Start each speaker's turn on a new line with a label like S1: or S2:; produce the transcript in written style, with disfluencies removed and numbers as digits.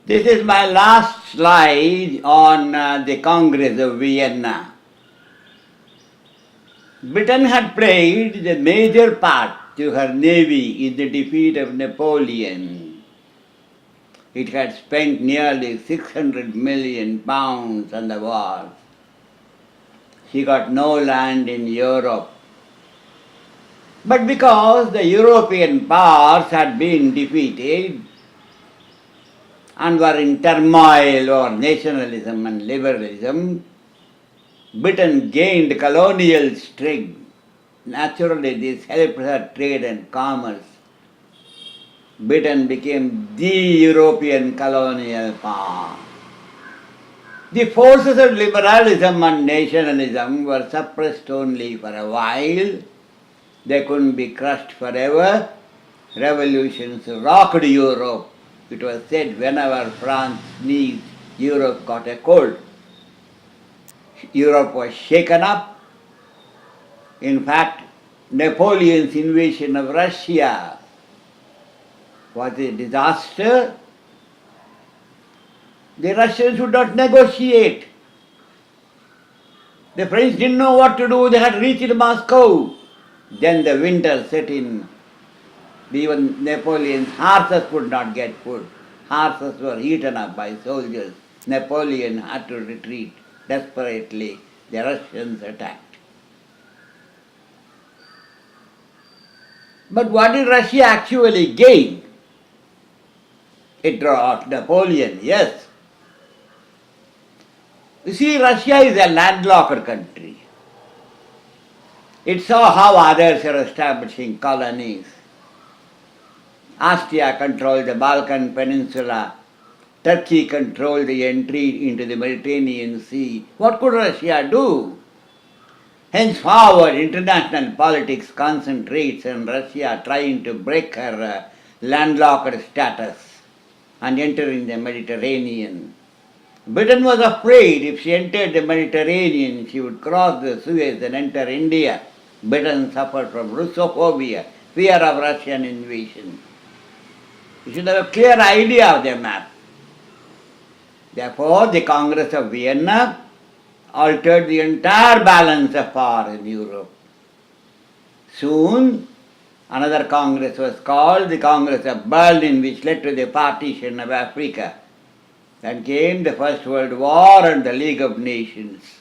S1: This is my last slide on the Congress of Vienna. Britain had played the major part to her navy in the defeat of Napoleon. It had spent nearly 600 million pounds on the war. She got no land in Europe. But because the European powers had been defeated and were in turmoil over nationalism and liberalism, Britain gained colonial strength. Naturally, this helped her trade and commerce. Britain became the European colonial power. The forces of liberalism and nationalism were suppressed only for a while. They couldn't be crushed forever. Revolutions rocked Europe. It was said whenever France sneezed, Europe got a cold. Europe was shaken up. In fact, Napoleon's invasion of Russia was a disaster. The Russians would not negotiate. The French didn't know what to do. They had reached Moscow. Then the winter set in. Even Napoleon's horses could not get food. Horses were eaten up by soldiers. Napoleon had to retreat desperately. The Russians attacked. But what did Russia actually gain? It brought Napoleon, yes. You see, Russia is a landlocked country. It saw how others are establishing colonies. Austria controlled the Balkan Peninsula. Turkey controlled the entry into the Mediterranean Sea. What could Russia do? Henceforward, international politics concentrates on Russia trying to break her landlocked status and entering the Mediterranean. Britain was afraid if she entered the Mediterranean, she would cross the Suez and enter India. Britain suffered from Russophobia, fear of Russian invasion. You should have a clear idea of the map. Therefore, the Congress of Vienna altered the entire balance of power in Europe. Soon, another Congress was called the Congress of Berlin, which led to the partition of Africa. Then came the First World War and the League of Nations.